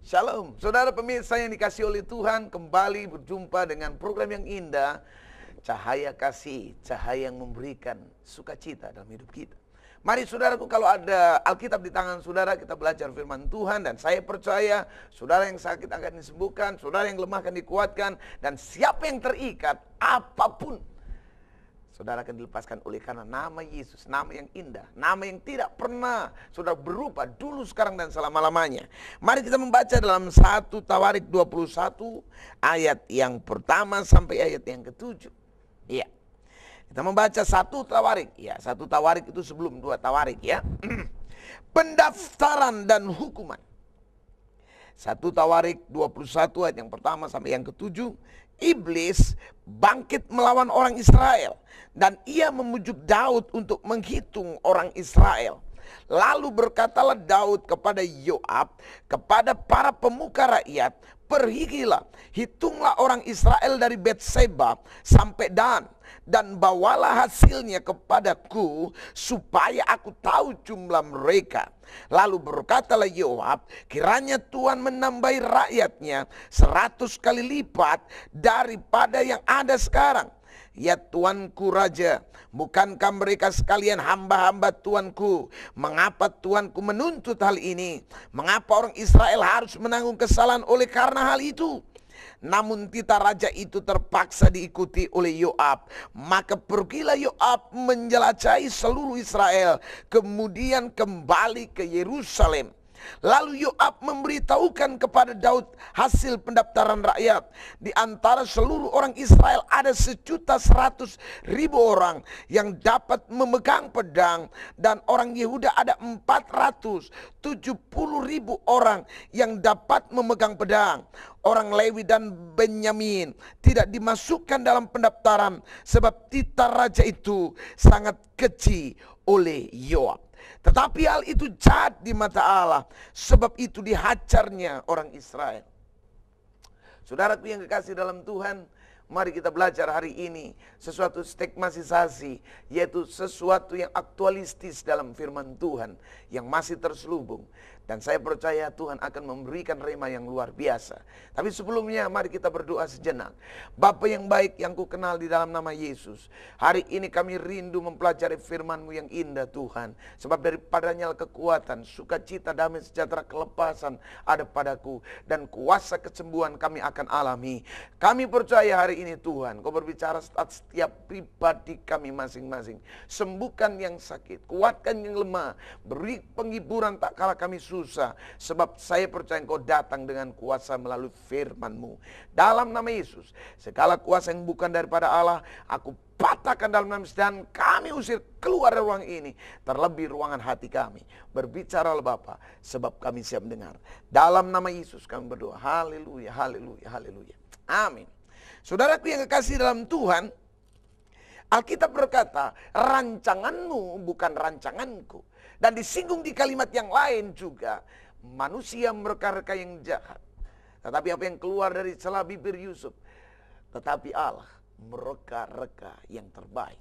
Shalom, saudara pemirsa yang dikasih oleh Tuhan, kembali berjumpa dengan program yang indah, Cahaya Kasih, cahaya yang memberikan sukacita dalam hidup kita. Mari saudaraku, kalau ada Alkitab di tangan saudara, kita belajar firman Tuhan. Dan saya percaya, saudara yang sakit akan disembuhkan, saudara yang lemah akan dikuatkan, dan siapa yang terikat, apapun saudara akan dilepaskan oleh karena nama Yesus, nama yang indah, nama yang tidak pernah saudara berubah dulu, sekarang, dan selama-lamanya. Mari kita membaca dalam 1 Tawarik 21 ayat yang pertama sampai ayat yang ke-7. Iya. Kita membaca 1 Tawarik. Ya, 1 Tawarik itu sebelum 2 Tawarik ya. Pendaftaran dan hukuman. 1 Tawarik 21 ayat yang pertama sampai yang ke-7. Iblis bangkit melawan orang Israel, dan ia memujuk Daud untuk menghitung orang Israel. Lalu berkatalah Daud kepada Yoab, kepada para pemuka rakyat, "Pergilah, hitunglah orang Israel dari Betseba sampai Dan, dan bawalah hasilnya kepadaku, supaya aku tahu jumlah mereka." Lalu berkatalah Yoab, "Kiranya Tuhan menambahi rakyatnya 100 kali lipat daripada yang ada sekarang. Ya Tuanku Raja, bukankah mereka sekalian hamba-hamba Tuanku? Mengapa Tuanku menuntut hal ini? Mengapa orang Israel harus menanggung kesalahan oleh karena hal itu?" Namun titah raja itu terpaksa diikuti oleh Yoab. Maka pergilah Yoab menjelajahi seluruh Israel, kemudian kembali ke Yerusalem. Lalu Yoab memberitahukan kepada Daud hasil pendaftaran rakyat. Di antara seluruh orang Israel ada 1.100.000 orang yang dapat memegang pedang, dan orang Yehuda ada 470.000 orang yang dapat memegang pedang. Orang Lewi dan Benyamin tidak dimasukkan dalam pendaftaran, sebab titah raja itu sangat keji oleh Yoab. Tetapi hal itu jahat di mata Allah, sebab itu dihajarnya orang Israel. Saudaraku yang kekasih dalam Tuhan, mari kita belajar hari ini sesuatu stigmatisasi, yaitu sesuatu yang aktualistis dalam firman Tuhan yang masih terselubung. Dan saya percaya Tuhan akan memberikan rema yang luar biasa. Tapi sebelumnya mari kita berdoa sejenak. Bapa yang baik yang ku kenal di dalam nama Yesus, hari ini kami rindu mempelajari firman-Mu yang indah Tuhan. Sebab daripadanya kekuatan, sukacita, damai, sejahtera, kelepasan ada padaku. Dan kuasa kesembuhan kami akan alami. Kami percaya hari ini Tuhan, Kau berbicara setiap pribadi kami masing-masing. Sembuhkan yang sakit, kuatkan yang lemah, beri penghiburan tak kala kami susah. Sebab saya percaya Engkau datang dengan kuasa melalui firman-Mu. Dalam nama Yesus, segala kuasa yang bukan daripada Allah, aku patahkan dalam nama Yesus, dan kami usir keluar dari ruang ini, terlebih ruangan hati kami. Berbicaralah Bapa, sebab kami siap mendengar. Dalam nama Yesus kami berdoa. Haleluya, haleluya, haleluya. Amin. Saudaraku yang kekasih dalam Tuhan, Alkitab berkata, rancanganmu bukan rancanganku. Dan disinggung di kalimat yang lain juga, manusia mereka-reka yang jahat, tetapi apa yang keluar dari celah bibir Yusuf, tetapi Allah mereka-reka yang terbaik.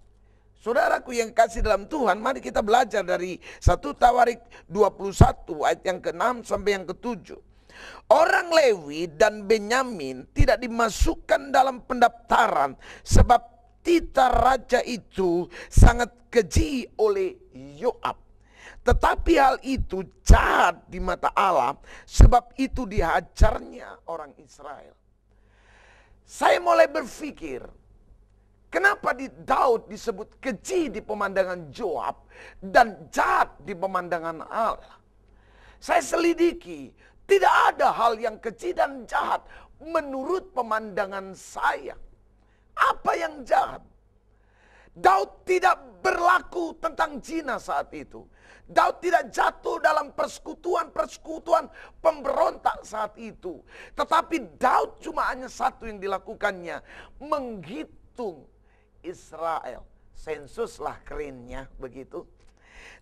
Saudaraku yang kasih dalam Tuhan, mari kita belajar dari 1 Tawarik 21 ayat yang ke-6 sampai yang ke-7. Orang Lewi dan Benyamin tidak dimasukkan dalam pendaftaran, sebab titah raja itu sangat keji oleh Yoab. Tetapi hal itu jahat di mata Allah, sebab itu dihajarnya orang Israel. Saya mulai berpikir, kenapa Daud disebut keji di pemandangan Yoab dan jahat di pemandangan Allah? Saya selidiki, tidak ada hal yang keji dan jahat menurut pemandangan saya. Apa yang jahat? Daud tidak berlaku tentang zina saat itu. Daud tidak jatuh dalam persekutuan pemberontak saat itu. Tetapi Daud cuma hanya satu yang dilakukannya, menghitung Israel. Sensuslah kerennya begitu.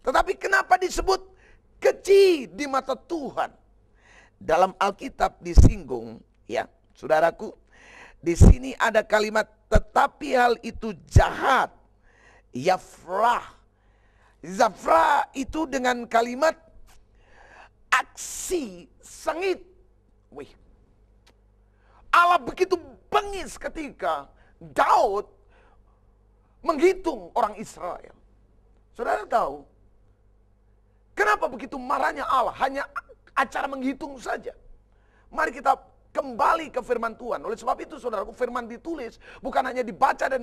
Tetapi kenapa disebut keji di mata Tuhan? Dalam Alkitab disinggung, ya saudaraku, di sini ada kalimat tetapi hal itu jahat. Yafrah. Zafra itu dengan kalimat aksi sengit Wih, Allah begitu bengis ketika Daud menghitung orang Israel. Saudara tahu, kenapa begitu marahnya Allah? Hanya acara menghitung saja. Mari kita kembali ke firman Tuhan. Oleh sebab itu saudaraku, firman ditulis bukan hanya dibaca dan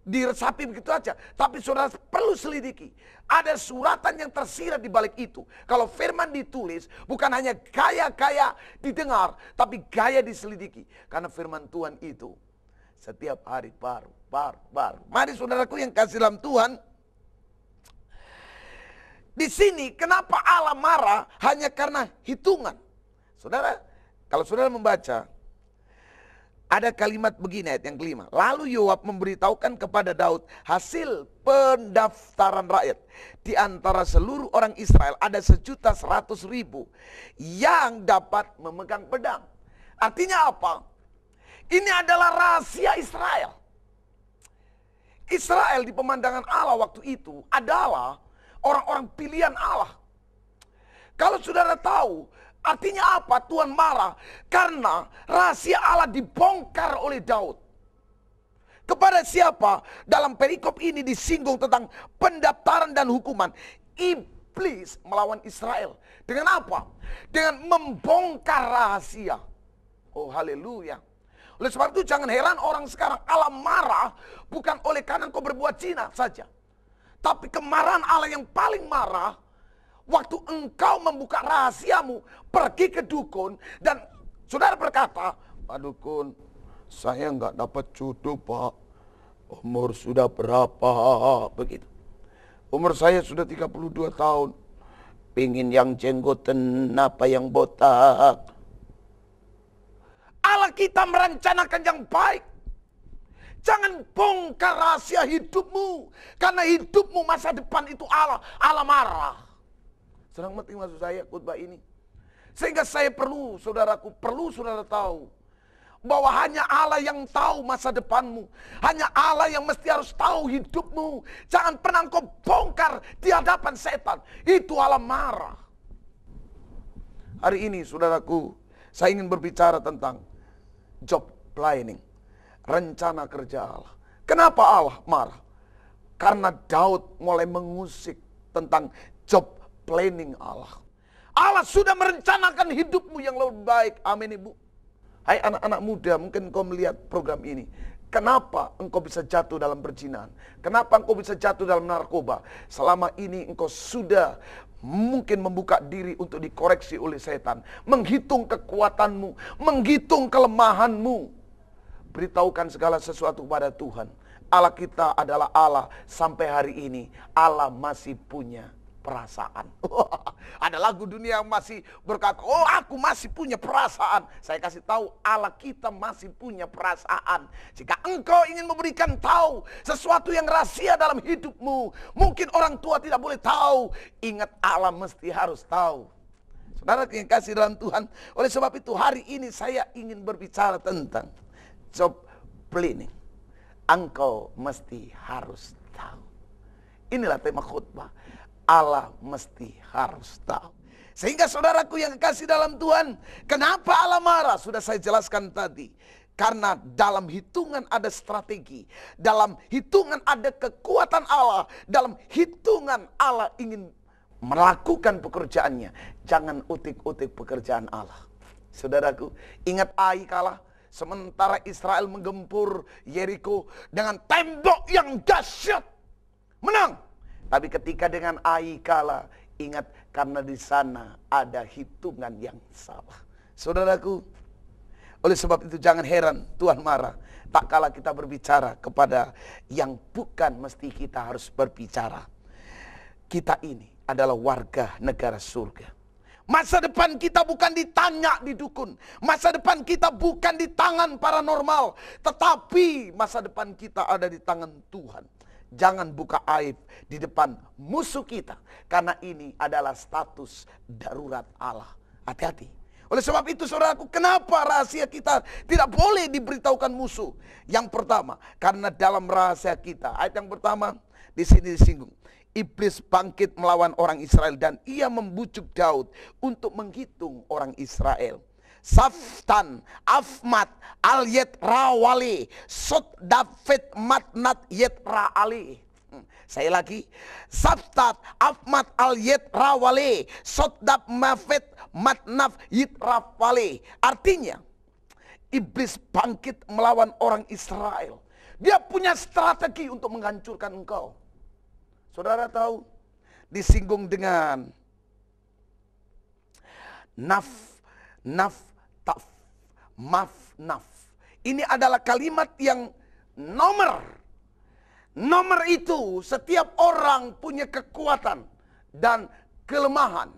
diresapi begitu aja, tapi saudara perlu selidiki. Ada suratan yang tersirat di balik itu. Kalau firman ditulis, bukan hanya gaya-gaya didengar, tapi gaya diselidiki. Karena firman Tuhan itu setiap hari baru. Mari saudaraku yang kasih dalam Tuhan, di sini kenapa Allah marah? Hanya karena hitungan. Saudara, kalau saudara membaca, ada kalimat begini ayat yang kelima. Lalu Yoab memberitahukan kepada Daud hasil pendaftaran rakyat. Di antara seluruh orang Israel ada 1.100.000 yang dapat memegang pedang. Artinya apa? Ini adalah rahasia Israel. Israel di pemandangan Allah waktu itu adalah orang-orang pilihan Allah. Kalau saudara tahu, artinya apa Tuhan marah? Karena rahasia Allah dibongkar oleh Daud. Kepada siapa? Dalam perikop ini disinggung tentang pendaftaran dan hukuman. Iblis melawan Israel. Dengan apa? Dengan membongkar rahasia. Oh haleluya. Oleh sebab itu jangan heran orang sekarang Allah marah bukan oleh karena kau berbuat zina saja. Tapi kemarahan Allah yang paling marah waktu engkau membuka rahasiamu, pergi ke dukun, dan saudara berkata, Pak Dukun, saya nggak dapat jodoh Pak. Umur sudah berapa? Begitu. Umur saya sudah 32 tahun. Pingin yang jenggoten, apa yang botak. Allah kita merencanakan yang baik. Jangan bongkar rahasia hidupmu. Karena hidupmu masa depan itu Allah marah. Sedang penting maksud saya khotbah ini. Sehingga saya perlu saudara tahu. Bahwa hanya Allah yang tahu masa depanmu. Hanya Allah yang mesti harus tahu hidupmu. Jangan pernah kau bongkar di hadapan setan. Itu Allah marah. Hari ini saudaraku, saya ingin berbicara tentang job planning. Rencana kerja Allah. Kenapa Allah marah? Karena Daud mulai mengusik tentang job planning Allah. Allah sudah merencanakan hidupmu yang lebih baik. Amin Ibu. Hai anak-anak muda, mungkin engkau melihat program ini. Kenapa engkau bisa jatuh dalam perzinahan? Kenapa engkau bisa jatuh dalam narkoba? Selama ini engkau sudah mungkin membuka diri untuk dikoreksi oleh setan. Menghitung kekuatanmu, menghitung kelemahanmu. Beritahukan segala sesuatu kepada Tuhan. Allah kita adalah Allah sampai hari ini. Allah masih punya perasaan. Ada lagu dunia yang masih berkata, oh aku masih punya perasaan. Saya kasih tahu Allah kita masih punya perasaan. Jika engkau ingin memberikan tahu sesuatu yang rahasia dalam hidupmu, mungkin orang tua tidak boleh tahu, ingat Allah mesti harus tahu. Saudara yang kasih dalam Tuhan, oleh sebab itu hari ini saya ingin berbicara tentang job planning. Engkau mesti harus tahu. Inilah tema khotbah. Allah mesti harus tahu. Sehingga saudaraku yang kasih dalam Tuhan, kenapa Allah marah? Sudah saya jelaskan tadi. Karena dalam hitungan ada strategi. Dalam hitungan ada kekuatan Allah. Dalam hitungan Allah ingin melakukan pekerjaannya. Jangan utik-utik pekerjaan Allah. Saudaraku, ingat Ai kalah. Sementara Israel menggempur Yeriko dengan tembok yang dahsyat. Menang. Tapi ketika dengan Ai kalah, ingat karena di sana ada hitungan yang salah. Saudaraku, oleh sebab itu jangan heran Tuhan marah. Tak kala kita berbicara kepada yang bukan mesti kita harus berbicara. Kita ini adalah warga negara surga. Masa depan kita bukan ditanya di dukun. Masa depan kita bukan di tangan paranormal. Tetapi masa depan kita ada di tangan Tuhan. Jangan buka aib di depan musuh kita. Karena ini adalah status darurat Allah. Hati-hati. Oleh sebab itu saudaraku, kenapa rahasia kita tidak boleh diberitahukan musuh? Yang pertama, karena dalam rahasia kita. Ayat yang pertama, Di sini disinggung, iblis bangkit melawan orang Israel dan ia membujuk Daud untuk menghitung orang Israel. Saftan, Afmat, Al-Yet Rawali, Sot David Matnat Yet Ra'ali. Saya lagi, Saftat, Afmat, Al-Yet Rawali, Sot David Matnaf Yet Ra'ali. Artinya, iblis bangkit melawan orang Israel. Dia punya strategi untuk menghancurkan engkau. Saudara tahu, disinggung dengan naf, taf, maf, naf. Ini adalah kalimat yang nomor itu setiap orang punya kekuatan dan kelemahan.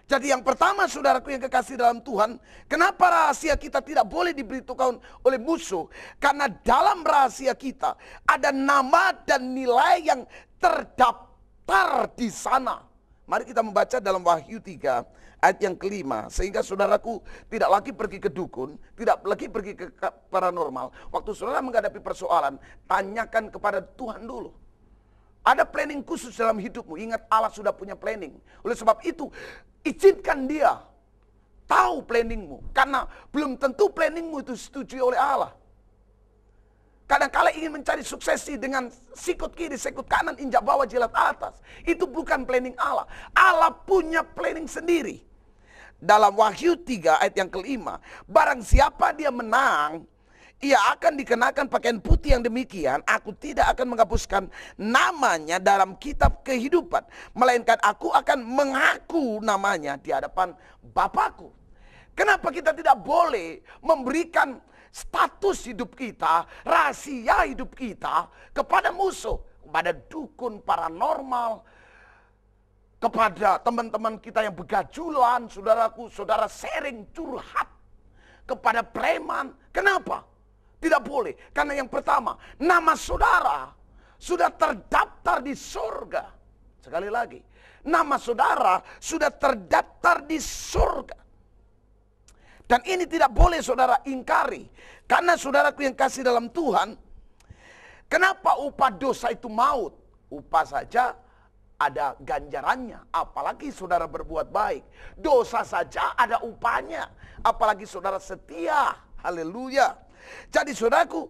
Jadi yang pertama, saudaraku yang kekasih dalam Tuhan, kenapa rahasia kita tidak boleh diberitahukan oleh musuh? Karena dalam rahasia kita ada nama dan nilai yang terdaftar di sana. Mari kita membaca dalam Wahyu 3 ayat yang kelima. Sehingga saudaraku tidak lagi pergi ke dukun, tidak lagi pergi ke paranormal. Waktu saudara menghadapi persoalan, tanyakan kepada Tuhan dulu. Ada planning khusus dalam hidupmu. Ingat, Allah sudah punya planning. Oleh sebab itu, izinkan dia tahu planningmu. Karena belum tentu planningmu itu disetujui oleh Allah. Kadang-kala ingin mencari suksesi dengan sikut kiri, sikut kanan, injak bawah, jilat atas. Itu bukan planning Allah. Allah punya planning sendiri. Dalam Wahyu 3 ayat yang kelima, barang siapa dia menang, ia akan dikenakan pakaian putih yang demikian. Aku tidak akan menghapuskan namanya dalam kitab kehidupan, melainkan aku akan mengaku namanya di hadapan Bapakku. Kenapa kita tidak boleh memberikan status hidup kita, rahasia hidup kita kepada musuh, kepada dukun, paranormal, kepada teman-teman kita yang begajulan, saudaraku, saudara sharing, curhat, kepada preman? Kenapa? Tidak boleh. Karena yang pertama, nama saudara sudah terdaftar di surga. Sekali lagi, nama saudara sudah terdaftar di surga. Dan ini tidak boleh saudara ingkari. Karena saudaraku yang kasih dalam Tuhan, kenapa upah dosa itu maut? Upah saja ada ganjarannya, apalagi saudara berbuat baik. Dosa saja ada upahnya, apalagi saudara setia. Haleluya. Jadi saudaraku,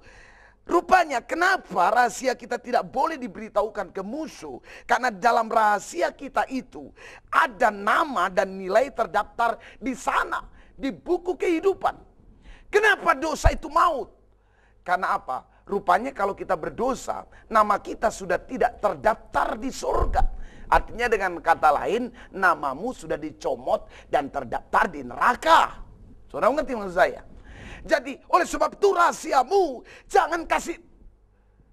rupanya kenapa rahasia kita tidak boleh diberitahukan ke musuh? Karena dalam rahasia kita itu ada nama dan nilai terdaftar di sana, di buku kehidupan. Kenapa dosa itu maut? Karena apa? Rupanya kalau kita berdosa, nama kita sudah tidak terdaftar di surga. Artinya dengan kata lain, namamu sudah dicomot dan terdaftar di neraka. Saudara mengerti maksud saya? Jadi oleh sebab itu rahasiamu jangan kasih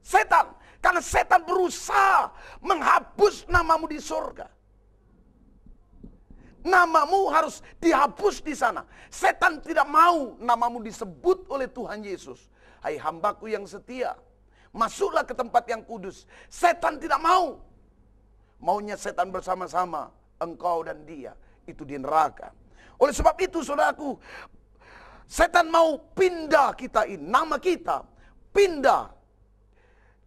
setan. Karena setan berusaha menghapus namamu di surga. Namamu harus dihapus di sana. Setan tidak mau namamu disebut oleh Tuhan Yesus. Hai hambaku yang setia, masuklah ke tempat yang kudus. Setan tidak mau. Maunya setan bersama-sama engkau dan dia itu di neraka. Oleh sebab itu saudaraku, setan mau pindah kita ini, nama kita pindah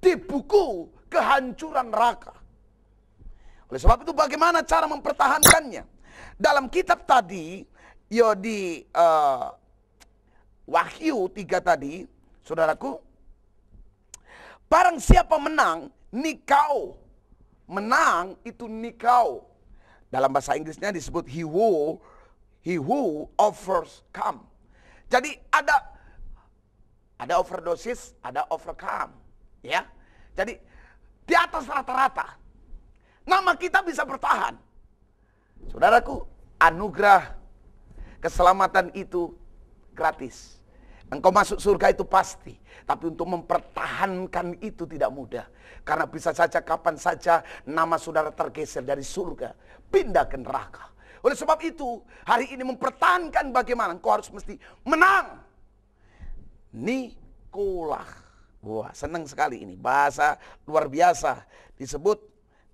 di buku kehancuran neraka. Oleh sebab itu bagaimana cara mempertahankannya? Dalam kitab tadi, di Wahyu 3 tadi, saudaraku, barang siapa menang, nikau. Menang itu nikau. Dalam bahasa Inggrisnya disebut he who overcome. Jadi ada overdosis, ada overcome, ya. Jadi di atas rata-rata, nama kita bisa bertahan. Saudaraku, anugerah keselamatan itu gratis. Engkau masuk surga itu pasti. Tapi untuk mempertahankan itu tidak mudah. Karena bisa saja kapan saja nama saudara tergeser dari surga, pindah ke neraka. Oleh sebab itu, hari ini mempertahankan bagaimana engkau harus mesti menang. Nikola. Wah, senang sekali ini. Bahasa luar biasa. Disebut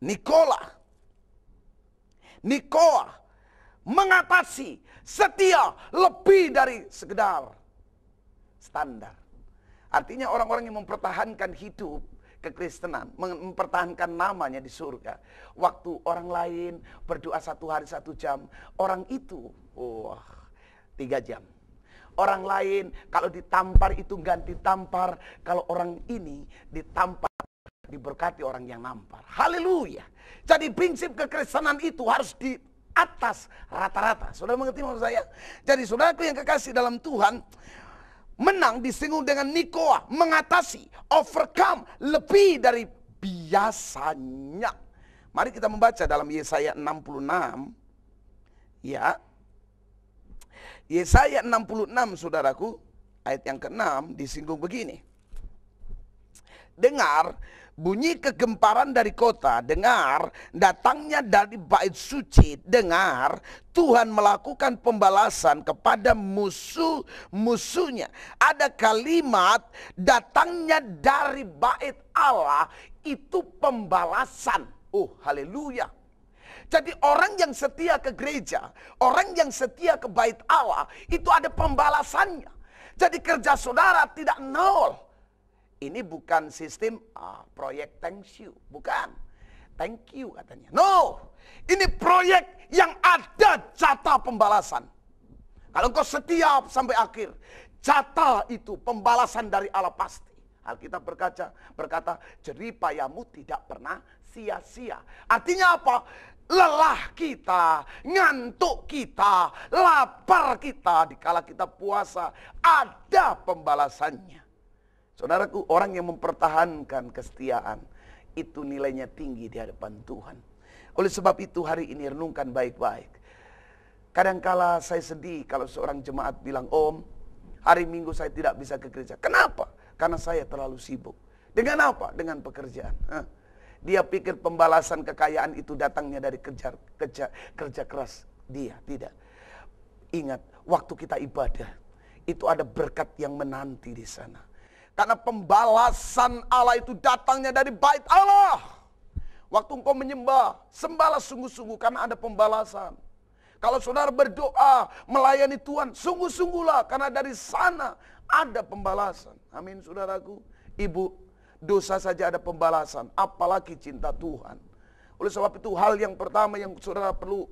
Nikola. Nikola mengatasi setia lebih dari sekedar standar. Artinya orang-orang yang mempertahankan hidup kekristenan, mempertahankan namanya di surga. Waktu orang lain berdoa 1 hari 1 jam, orang itu 3 jam. Orang lain kalau ditampar itu ganti tampar, kalau orang ini ditampar diberkati orang yang nampar. Haleluya. Jadi prinsip kekristenan itu harus di atas rata-rata. Saudara mengerti maksud saya? Jadi saudaraku yang kekasih dalam Tuhan, menang disinggung dengan nikoa, mengatasi, overcome, lebih dari biasanya. Mari kita membaca dalam Yesaya 66. Ya. Yesaya 66 saudaraku, ayat yang ke-6 disinggung begini. Dengar bunyi kegemparan dari kota, dengar datangnya dari bait suci, dengar Tuhan melakukan pembalasan kepada musuh-musuhnya. Ada kalimat datangnya dari bait Allah, itu pembalasan. Oh haleluya. Jadi orang yang setia ke gereja, orang yang setia ke bait Allah, itu ada pembalasannya. Jadi kerja saudara tidak nol. Ini bukan sistem proyek thank you, bukan. Thank you katanya. No, ini proyek yang ada jatah pembalasan. Kalau engkau setia sampai akhir, jatah itu pembalasan dari Allah pasti. Alkitab berkata, jerih payamu tidak pernah sia-sia. Artinya apa? Lelah kita, ngantuk kita, lapar kita, dikala kita puasa, ada pembalasannya. Saudaraku, orang yang mempertahankan kesetiaan, itu nilainya tinggi di hadapan Tuhan. Oleh sebab itu hari ini renungkan baik-baik. Kadangkala saya sedih kalau seorang jemaat bilang, Om, hari Minggu saya tidak bisa ke gereja. Kenapa? Karena saya terlalu sibuk. Dengan apa? Dengan pekerjaan. Dia pikir pembalasan kekayaan itu datangnya dari kerja keras dia. Tidak. Ingat, waktu kita ibadah, itu ada berkat yang menanti di sana. Karena pembalasan Allah itu datangnya dari bait Allah. Waktu engkau menyembah, sembahlah sungguh-sungguh karena ada pembalasan. Kalau saudara berdoa, melayani Tuhan, sungguh-sungguhlah karena dari sana ada pembalasan. Amin saudaraku. Ibu, dosa saja ada pembalasan, apalagi cinta Tuhan. Oleh sebab itu hal yang pertama yang saudara perlu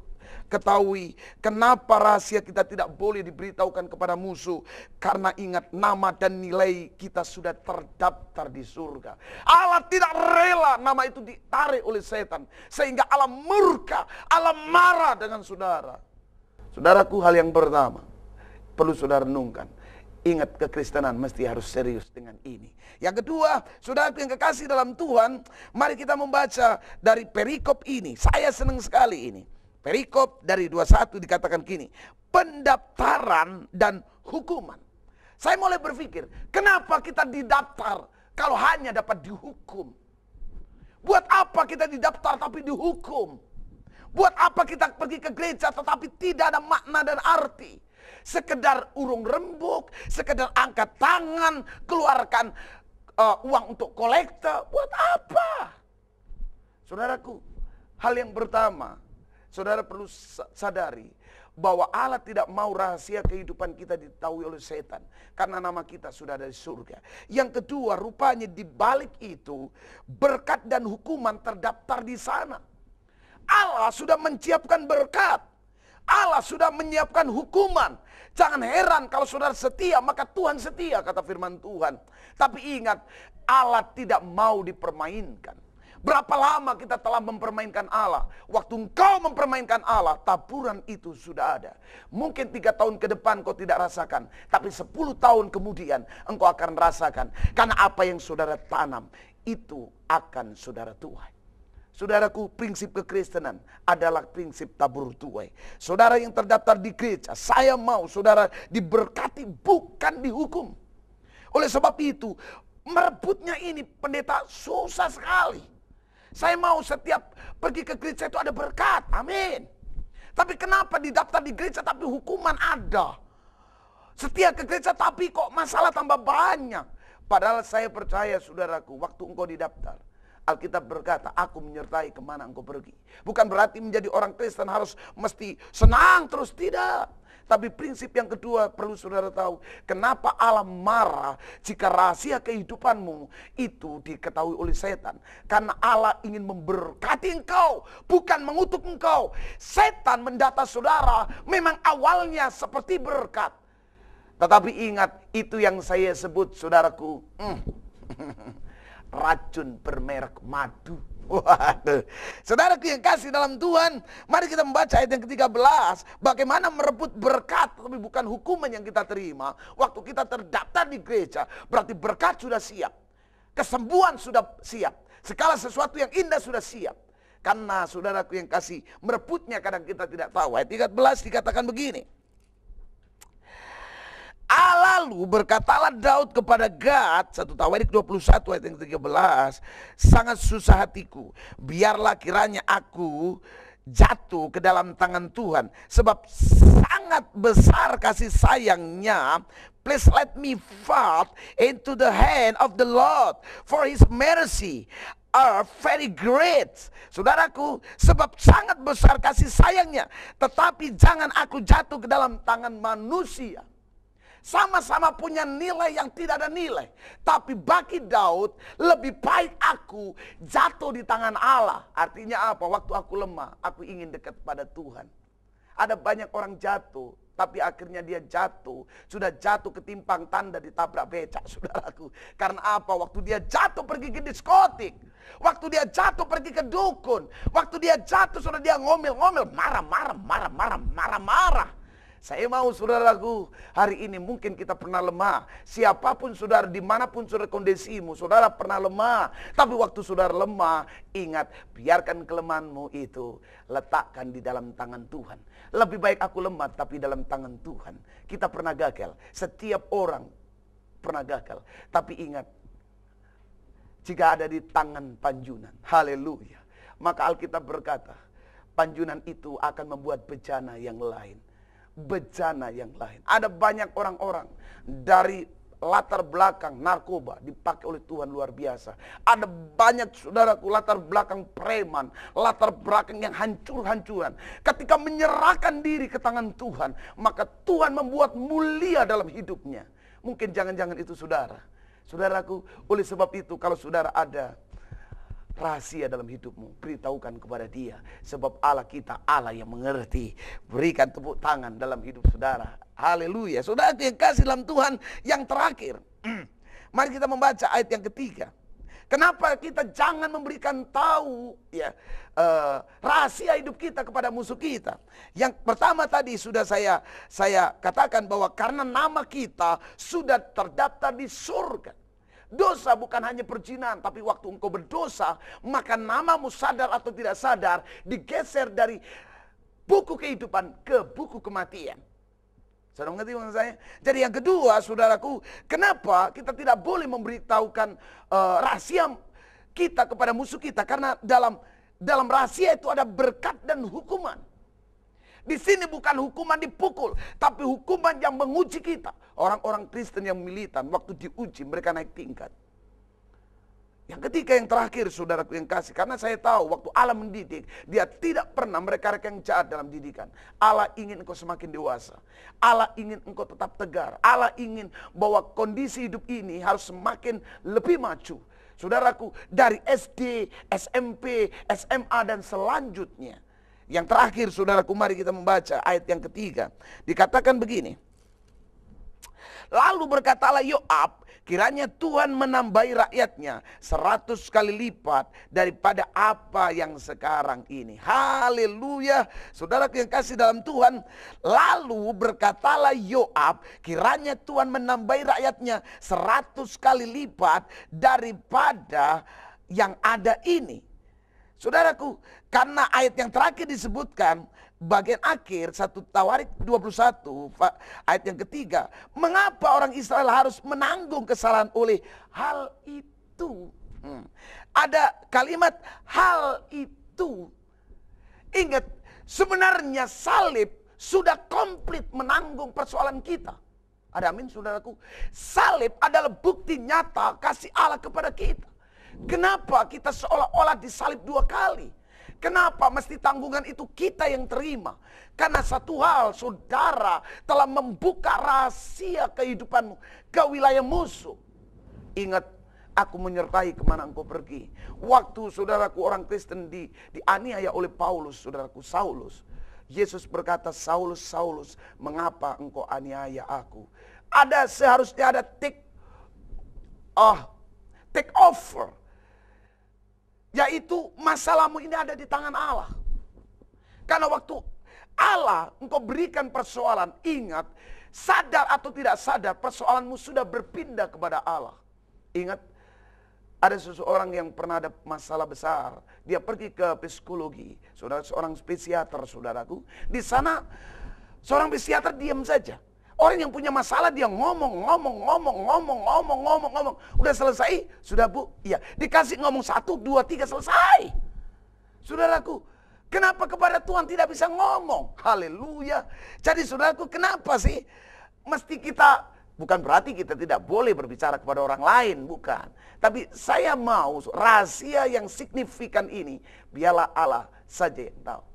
ketahui, kenapa rahasia kita tidak boleh diberitahukan kepada musuh? Karena ingat, nama dan nilai kita sudah terdaftar di surga. Allah tidak rela nama itu ditarik oleh setan, sehingga Allah murka, Allah marah dengan saudara. Saudaraku, hal yang pertama perlu saudara renungkan. Ingat, kekristenan mesti harus serius dengan ini. Yang kedua, saudaraku yang kekasih dalam Tuhan, mari kita membaca dari perikop ini. Saya senang sekali ini. Perikop dari 21 dikatakan gini, pendaftaran dan hukuman. Saya mulai berpikir, kenapa kita didaftar kalau hanya dapat dihukum? Buat apa kita didaftar tapi dihukum? Buat apa kita pergi ke gereja tetapi tidak ada makna dan arti? Sekedar urung rembuk, sekedar angkat tangan, keluarkan uang untuk kolektor. Buat apa? Saudaraku, hal yang pertama, saudara perlu sadari bahwa Allah tidak mau rahasia kehidupan kita diketahui oleh setan. Karena nama kita sudah ada di surga. Yang kedua, rupanya di balik itu berkat dan hukuman terdaftar di sana. Allah sudah menciapkan berkat. Allah sudah menyiapkan hukuman. Jangan heran kalau saudara setia, maka Tuhan setia, kata firman Tuhan. Tapi ingat, Allah tidak mau dipermainkan. Berapa lama kita telah mempermainkan Allah? Waktu engkau mempermainkan Allah, taburan itu sudah ada. Mungkin 3 tahun ke depan kau tidak rasakan, tapi 10 tahun kemudian engkau akan rasakan. Karena apa yang saudara tanam, itu akan saudara tuai. Saudaraku, prinsip kekristenan adalah prinsip tabur tuai. Saudara yang terdaftar di gereja, saya mau saudara diberkati, bukan dihukum. Oleh sebab itu, merebutnya ini pendeta susah sekali. Saya mau setiap pergi ke gereja itu ada berkat, amin. Tapi kenapa didaftar di gereja tapi hukuman ada? Setia ke gereja tapi kok masalah tambah banyak. Padahal saya percaya saudaraku, waktu engkau didaftar, Alkitab berkata, aku menyertai kemana engkau pergi. Bukan berarti menjadi orang Kristen harus mesti senang terus, tidak. Tapi prinsip yang kedua perlu saudara tahu. Kenapa Allah marah jika rahasia kehidupanmu itu diketahui oleh setan? Karena Allah ingin memberkati engkau, bukan mengutuk engkau. Setan mendata saudara memang awalnya seperti berkat. Tetapi ingat, itu yang saya sebut saudaraku, racun bermerek madu. Waduh, saudaraku yang kasih dalam Tuhan, mari kita membaca ayat yang ke-13. Bagaimana merebut berkat, tapi bukan hukuman yang kita terima. Waktu kita terdaftar di gereja, berarti berkat sudah siap, kesembuhan sudah siap, segala sesuatu yang indah sudah siap. Karena saudaraku yang kasih, merebutnya kadang kita tidak tahu. Ayat 13 dikatakan begini. Lalu berkatalah Daud kepada Gad, 1 Tawarik 21 ayat yang 13, sangat susah hatiku, biarlah kiranya aku jatuh ke dalam tangan Tuhan, sebab sangat besar kasih sayangnya. Please let me fall into the hand of the Lord, for his mercy are very great. Saudaraku, sebab sangat besar kasih sayangnya, tetapi jangan aku jatuh ke dalam tangan manusia. Sama-sama punya nilai yang tidak ada nilai. Tapi bagi Daud, lebih baik aku jatuh di tangan Allah. Artinya apa? Waktu aku lemah, aku ingin dekat pada Tuhan. Ada banyak orang jatuh, tapi akhirnya dia jatuh. Sudah jatuh ketimpang tanda ditabrak becak, saudaraku. Karena apa? Waktu dia jatuh pergi ke diskotik. Waktu dia jatuh pergi ke dukun. Waktu dia jatuh sudah dia ngomel-ngomel, marah-marah. Saya mau saudaraku, hari ini mungkin kita pernah lemah. Siapapun saudara, dimanapun saudara kondisimu, saudara pernah lemah. Tapi waktu saudara lemah, ingat, biarkan kelemahanmu itu letakkan di dalam tangan Tuhan. Lebih baik aku lemah tapi dalam tangan Tuhan. Kita pernah gagal, setiap orang pernah gagal. Tapi ingat, jika ada di tangan panjunan, haleluya, maka Alkitab berkata, panjunan itu akan membuat bejana yang lain. Bejana yang lain. Ada banyak orang-orang dari latar belakang narkoba dipakai oleh Tuhan luar biasa. Ada banyak saudaraku latar belakang preman, latar belakang yang hancur-hancuran. Ketika menyerahkan diri ke tangan Tuhan, maka Tuhan membuat mulia dalam hidupnya. Mungkin jangan-jangan itu saudara. Saudaraku, oleh sebab itu kalau saudara ada rahasia dalam hidupmu, beritahukan kepada dia. Sebab Allah kita, Allah yang mengerti. Berikan tepuk tangan dalam hidup saudara. Haleluya. Saudara yang kasih dalam Tuhan, yang terakhir, mari kita membaca ayat yang ketiga. Kenapa kita jangan memberikan tahu ya rahasia hidup kita kepada musuh kita? Yang pertama tadi sudah saya katakan bahwa karena nama kita sudah terdaftar di surga. Dosa bukan hanya perzinahan, tapi waktu engkau berdosa, maka namamu sadar atau tidak sadar digeser dari buku kehidupan ke buku kematian. Saudara mengerti maksud saya? Jadi yang kedua, saudaraku, kenapa kita tidak boleh memberitahukan rahasia kita kepada musuh kita? Karena dalam rahasia itu ada berkat dan hukuman. Di sini bukan hukuman dipukul, tapi hukuman yang menguji kita. Orang-orang Kristen yang militan, waktu diuji mereka naik tingkat. Yang ketiga, yang terakhir, saudaraku yang kasih, karena saya tahu waktu Allah mendidik, dia tidak pernah mereka-reka yang jahat dalam didikan. Allah ingin engkau semakin dewasa. Allah ingin engkau tetap tegar. Allah ingin bahwa kondisi hidup ini harus semakin lebih maju. Saudaraku, dari SD, SMP, SMA, dan selanjutnya. Yang terakhir, saudaraku, mari kita membaca ayat yang ketiga. Dikatakan begini. Lalu berkatalah Yoab, kiranya Tuhan menambahi rakyatnya 100 kali lipat daripada apa yang sekarang ini. Haleluya. Saudaraku yang kasih dalam Tuhan. Lalu berkatalah Yoab, kiranya Tuhan menambahi rakyatnya 100 kali lipat daripada yang ada ini. Saudaraku, karena ayat yang terakhir disebutkan, bagian akhir 1 Tawarik 21, ayat yang ketiga. Mengapa orang Israel harus menanggung kesalahan oleh hal itu? Ada kalimat hal itu. Ingat, sebenarnya salib sudah komplit menanggung persoalan kita. Ada amin saudaraku. Salib adalah bukti nyata kasih Allah kepada kita. Kenapa kita seolah-olah disalib 2 kali? Kenapa mesti tanggungan itu kita yang terima? Karena satu hal, saudara telah membuka rahasia kehidupanmu ke wilayah musuh. Ingat, aku menyertai kemana engkau pergi. Waktu saudaraku orang Kristen dianiaya oleh Paulus, saudaraku Saulus. Yesus berkata, Saulus, Saulus, mengapa engkau aniaya aku? Seharusnya ada take over. Yaitu masalahmu ini ada di tangan Allah. Karena waktu Allah engkau berikan persoalan, ingat, sadar atau tidak sadar, persoalanmu sudah berpindah kepada Allah. Ingat, ada seseorang yang pernah ada masalah besar, dia pergi ke psikologi, seorang psikiater, saudaraku. Di sana seorang psikiater diam saja. Orang yang punya masalah dia ngomong. Udah selesai, sudah Bu? Iya. Dikasih ngomong 1, 2, 3 selesai. Saudaraku, kenapa kepada Tuhan tidak bisa ngomong? Haleluya. Jadi saudaraku, kenapa sih mesti kita, bukan berarti kita tidak boleh berbicara kepada orang lain, bukan. Tapi saya mau rahasia yang signifikan ini, biarlah Allah saja yang tahu.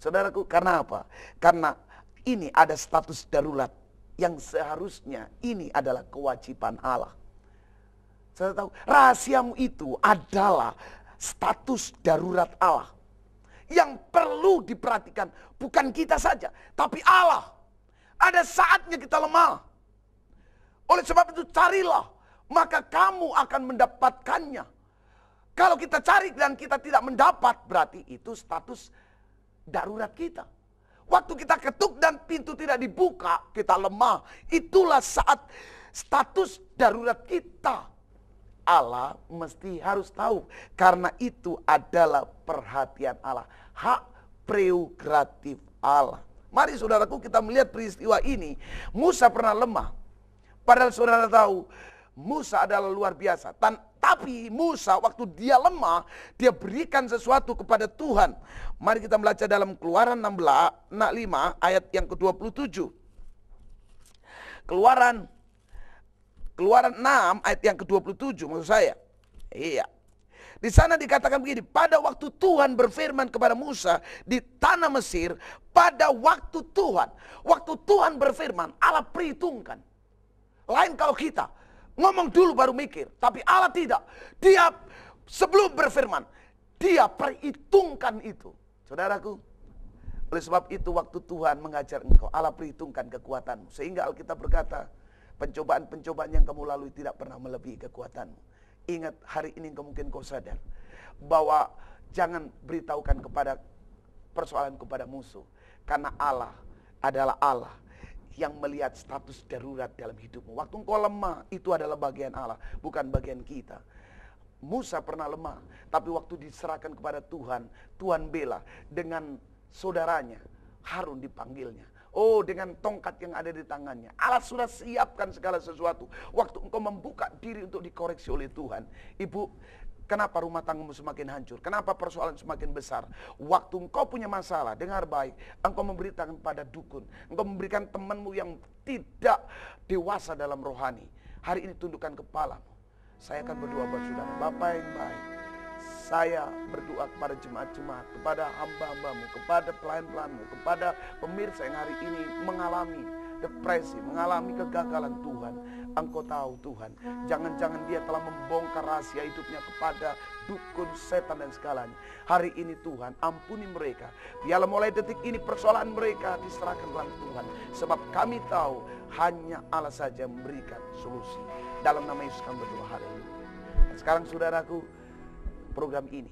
Saudaraku, karena apa? Karena ini ada status darurat. Yang seharusnya ini adalah kewajiban Allah. Saya tahu rahasiamu itu adalah status darurat Allah. Yang perlu diperhatikan bukan kita saja, tapi Allah. Ada saatnya kita lemah. Oleh sebab itu carilah, maka kamu akan mendapatkannya. Kalau kita cari dan kita tidak mendapat, berarti itu status darurat kita. Waktu kita ketuk dan pintu tidak dibuka, kita lemah. Itulah saat status darurat kita. Allah mesti harus tahu. Karena itu adalah perhatian Allah. Hak prerogatif Allah. Mari saudaraku kita melihat peristiwa ini. Musa pernah lemah. Padahal saudara tahu, Musa adalah luar biasa. Tapi Musa waktu dia lemah, dia berikan sesuatu kepada Tuhan. Mari kita membaca dalam Keluaran 5 ayat yang ke-27. Keluaran 6 ayat yang ke-27 maksud saya. Iya. Di sana dikatakan begini, pada waktu Tuhan berfirman kepada Musa di tanah Mesir, pada waktu Tuhan berfirman, Allah perhitungkan. Lain kalau kita ngomong dulu baru mikir. Tapi Allah tidak. Dia sebelum berfirman, dia perhitungkan itu. Saudaraku, oleh sebab itu waktu Tuhan mengajar engkau, Allah perhitungkan kekuatanmu. Sehingga Alkitab berkata, pencobaan-pencobaan yang kamu lalui tidak pernah melebihi kekuatanmu. Ingat, hari ini mungkin kau sadar bahwa jangan beritahukan kepada persoalan kepada musuh. Karena Allah adalah Allah yang melihat status darurat dalam hidupmu. Waktu engkau lemah, itu adalah bagian Allah, bukan bagian kita. Musa pernah lemah, tapi waktu diserahkan kepada Tuhan, Tuhan bela dengan saudaranya, Harun dipanggilnya. Oh, dengan tongkat yang ada di tangannya. Allah sudah siapkan segala sesuatu. Waktu engkau membuka diri untuk dikoreksi oleh Tuhan. Ibu, kenapa rumah tanggamu semakin hancur? Kenapa persoalan semakin besar? Waktu engkau punya masalah, dengar baik. Engkau memberitakan pada dukun. Engkau memberikan temanmu yang tidak dewasa dalam rohani. Hari ini tundukkan kepalamu. Saya akan berdoa buat saudara. Bapak yang baik, saya berdoa kepada jemaat-jemaat, kepada hamba-hambamu, kepada pelayan-pelayanmu, kepada pemirsa yang hari ini mengalami depresi, mengalami kegagalan. Tuhan, Engkau tahu Tuhan, jangan-jangan dia telah membongkar rahasia hidupnya kepada dukun, setan dan segalanya. Hari ini Tuhan, ampuni mereka. Biarlah mulai detik ini persoalan mereka diserahkan kepada Tuhan. Sebab kami tahu hanya Allah saja memberikan solusi. Dalam nama Yesus kami berdoa, haleluya. Dan sekarang saudaraku, program ini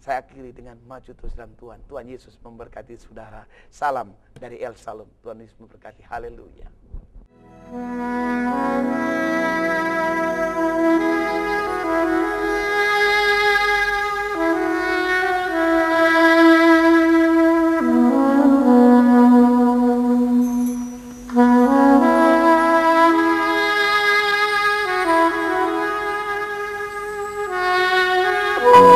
saya akhiri dengan maju terus dalam Tuhan. Tuhan Yesus memberkati saudara. Salam dari El Shalom. Tuhan Yesus memberkati. Haleluya. Oh